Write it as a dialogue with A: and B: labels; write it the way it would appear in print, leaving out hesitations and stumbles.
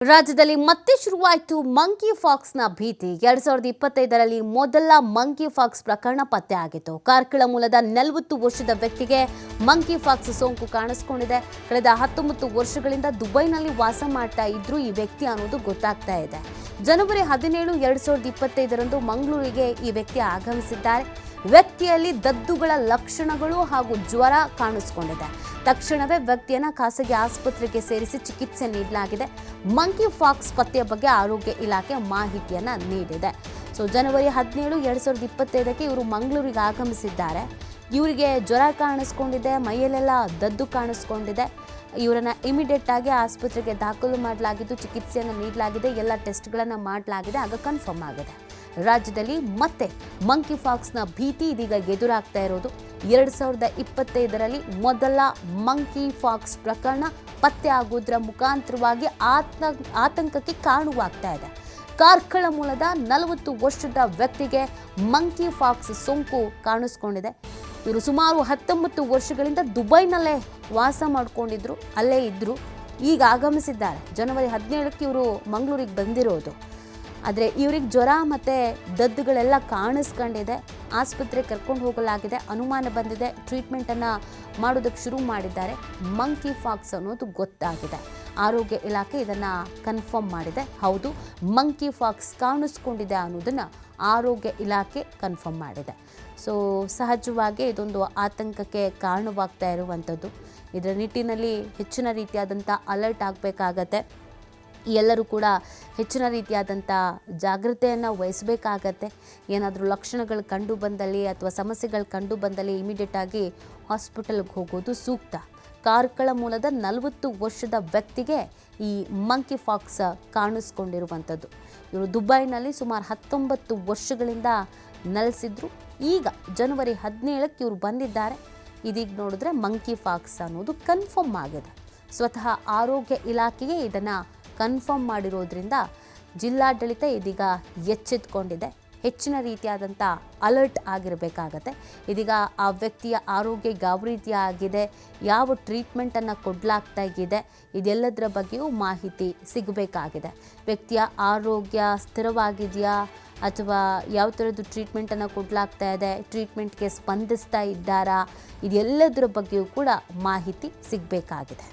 A: ರಾಜ್ಯದಲ್ಲಿ ಮತ್ತೆ ಶುರುವಾಯಿತು ಮಂಕಿ ಫಾಕ್ಸ್ನ ಭೀತಿ. 2025ರಲ್ಲಿ ಮೊದಲ ಮಂಕಿ ಫಾಕ್ಸ್ ಪ್ರಕರಣ ಪತ್ತೆಯಾಗಿತ್ತು. ಕಾರ್ಕಳ ಮೂಲದ 40 ವರ್ಷದ ವ್ಯಕ್ತಿಗೆ ಮಂಕಿ ಫಾಕ್ಸ್ ಸೋಂಕು ಕಾಣಿಸಿಕೊಂಡಿದೆ. ಕಳೆದ 19 ವರ್ಷಗಳಿಂದ ದುಬೈನಲ್ಲಿ ವಾಸ ಮಾಡ್ತಾ ಇದ್ರು ಈ ವ್ಯಕ್ತಿ ಅನ್ನೋದು ಗೊತ್ತಾಗ್ತಾ ಇದೆ. ಜನವರಿ 17, 2025ರಂದು ಮಂಗಳೂರಿಗೆ ಈ ವ್ಯಕ್ತಿ ಆಗಮಿಸಿದ್ದಾರೆ. ವ್ಯಕ್ತಿಯಲ್ಲಿ ದದ್ದುಗಳ ಲಕ್ಷಣಗಳು ಹಾಗೂ ಜ್ವರ ಕಾಣಿಸಿಕೊಂಡಿದೆ. ತಕ್ಷಣವೇ ವ್ಯಕ್ತಿಯನ್ನು ಖಾಸಗಿ ಆಸ್ಪತ್ರೆಗೆ ಸೇರಿಸಿ ಚಿಕಿತ್ಸೆ ನೀಡಲಾಗಿದೆ. ಮಂಕಿ ಫಾಕ್ಸ್ ಪತ್ತೆಯ ಬಗ್ಗೆ ಆರೋಗ್ಯ ಇಲಾಖೆ ಮಾಹಿತಿಯನ್ನು ನೀಡಿದೆ. ಜನವರಿ 17, 2025ಕ್ಕೆ ಇವರು ಮಂಗಳೂರಿಗೆ ಆಗಮಿಸಿದ್ದಾರೆ. ಇವರಿಗೆ ಜ್ವರ ಕಾಣಿಸ್ಕೊಂಡಿದೆ, ಮೈಯಲ್ಲೆಲ್ಲ ದದ್ದು ಕಾಣಿಸ್ಕೊಂಡಿದೆ. ಇವರನ್ನು ಇಮಿಡಿಯೇಟ್ ಆಗಿ ಆಸ್ಪತ್ರೆಗೆ ದಾಖಲು ಮಾಡಲಾಗಿದ್ದು ಚಿಕಿತ್ಸೆಯನ್ನು ನೀಡಲಾಗಿದೆ. ಎಲ್ಲ ಟೆಸ್ಟ್ಗಳನ್ನು ಮಾಡಲಾಗಿದೆ. ಆಗ ಕನ್ಫರ್ಮ್ ಆಗಿದೆ. ರಾಜ್ಯದಲ್ಲಿ ಮತ್ತೆ ಮಂಕಿ ಫಾಕ್ಸ್ನ ಭೀತಿ ಇದೀಗ ಎದುರಾಗ್ತಾ ಇರೋದು. 2025ರಲ್ಲಿ ಮೊದಲ ಮಂಕಿ ಫಾಕ್ಸ್ ಪ್ರಕರಣ ಪತ್ತೆ ಆಗೋದ್ರ ಮುಖಾಂತರವಾಗಿ ಆತಂಕಕ್ಕೆ ಕಾರಣವಾಗ್ತಾ ಇದೆ. ಕಾರ್ಕಳ ಮೂಲದ 40 ವರ್ಷದ ವ್ಯಕ್ತಿಗೆ ಮಂಕಿ ಫಾಕ್ಸ್ ಸೋಂಕು ಕಾಣಿಸ್ಕೊಂಡಿದೆ. ಇವರು ಸುಮಾರು 19 ವರ್ಷಗಳಿಂದ ದುಬೈನಲ್ಲೇ ವಾಸ ಮಾಡ್ಕೊಂಡಿದ್ರು, ಅಲ್ಲೇ ಇದ್ರು. ಈಗ ಆಗಮಿಸಿದ್ದಾರೆ. ಜನವರಿ 17ಕ್ಕೆ ಇವರು ಮಂಗಳೂರಿಗೆ ಬಂದಿರೋದು. ಆದರೆ ಇವ್ರಿಗೆ ಜ್ವರ ಮತ್ತು ದದ್ದುಗಳೆಲ್ಲ ಕಾಣಿಸ್ಕೊಂಡಿದೆ. ಆಸ್ಪತ್ರೆಗೆ ಕರ್ಕೊಂಡು ಹೋಗಲಾಗಿದೆ. ಅನುಮಾನ ಬಂದಿದೆ. ಟ್ರೀಟ್ಮೆಂಟನ್ನು ಮಾಡೋದಕ್ಕೆ ಶುರು ಮಾಡಿದ್ದಾರೆ. ಮಂಕಿ ಫಾಕ್ಸ್ ಅನ್ನೋದು ಗೊತ್ತಾಗಿದೆ. ಆರೋಗ್ಯ ಇಲಾಖೆ ಇದನ್ನು ಕನ್ಫರ್ಮ್ ಮಾಡಿದೆ. ಹೌದು, ಮಂಕಿ ಫಾಕ್ಸ್ ಕಾಣಿಸ್ಕೊಂಡಿದೆ ಅನ್ನೋದನ್ನು ಆರೋಗ್ಯ ಇಲಾಖೆ ಕನ್ಫರ್ಮ್ ಮಾಡಿದೆ. ಸಹಜವಾಗಿ ಇದೊಂದು ಆತಂಕಕ್ಕೆ ಕಾರಣವಾಗ್ತಾ ಇರುವಂಥದ್ದು. ಇದರ ನಿಟ್ಟಿನಲ್ಲಿ ಹೆಚ್ಚಿನ ರೀತಿಯಾದಂಥ ಅಲರ್ಟ್ ಆಗಬೇಕಾಗತ್ತೆ. ಎಲ್ಲರೂ ಕೂಡ ಹೆಚ್ಚಿನ ರೀತಿಯಾದಂಥ ಜಾಗ್ರತೆಯನ್ನು ವಹಿಸಬೇಕಾಗತ್ತೆ. ಏನಾದರೂ ಲಕ್ಷಣಗಳು ಕಂಡು ಬಂದಲ್ಲಿ ಅಥವಾ ಸಮಸ್ಯೆಗಳು ಕಂಡು ಬಂದಲ್ಲಿ ಇಮಿಡಿಯೇಟಾಗಿ ಹಾಸ್ಪಿಟಲ್ಗೆ ಹೋಗೋದು ಸೂಕ್ತ. ಕಾರ್ಕಳ ಮೂಲದ 40 ವರ್ಷದ ವ್ಯಕ್ತಿಗೆ ಈ ಮಂಕಿ ಫಾಕ್ಸ್ ಕಾಣಿಸ್ಕೊಂಡಿರುವಂಥದ್ದು. ಇವರು ದುಬೈನಲ್ಲಿ ಸುಮಾರು 19 ವರ್ಷಗಳಿಂದ ನೆಲೆಸಿದ್ರು. ಈಗ ಜನವರಿ 17ಕ್ಕೆ ಇವರು ಬಂದಿದ್ದಾರೆ. ಇದೀಗ ನೋಡಿದ್ರೆ ಮಂಕಿ ಫಾಕ್ಸ್ ಅನ್ನೋದು ಕನ್ಫರ್ಮ್ ಆಗಿದೆ. ಸ್ವತಃ ಆರೋಗ್ಯ ಇಲಾಖೆಗೆ ಇದನ್ನು ಕನ್ಫರ್ಮ್ ಮಾಡಿರೋದ್ರಿಂದ ಜಿಲ್ಲಾಡಳಿತ ಇದೀಗ ಎಚ್ಚೆತ್ತುಕೊಂಡಿದೆ. ಹೆಚ್ಚಿನ ರೀತಿಯಾದಂಥ ಅಲರ್ಟ್ ಆಗಿರಬೇಕಾಗತ್ತೆ. ಇದೀಗ ಆ ವ್ಯಕ್ತಿಯ ಆರೋಗ್ಯ ಯಾವ ರೀತಿ ಆಗಿದೆ, ಯಾವ ಟ್ರೀಟ್ಮೆಂಟನ್ನು ಕೊಡಲಾಗ್ತಾ ಇದೆ, ಇದೆಲ್ಲದರ ಬಗ್ಗೆಯೂ ಮಾಹಿತಿ ಸಿಗಬೇಕಾಗಿದೆ. ವ್ಯಕ್ತಿಯ ಆರೋಗ್ಯ ಸ್ಥಿರವಾಗಿದೆಯಾ ಅಥವಾ ಯಾವ ಥರದ್ದು ಟ್ರೀಟ್ಮೆಂಟನ್ನು ಕೊಡಲಾಗ್ತಾ ಇದೆ, ಟ್ರೀಟ್ಮೆಂಟ್ಗೆ ಸ್ಪಂದಿಸ್ತಾ ಇದ್ದಾರಾ, ಇದೆಲ್ಲದರ ಬಗ್ಗೆಯೂ ಕೂಡ ಮಾಹಿತಿ ಸಿಗಬೇಕಾಗಿದೆ.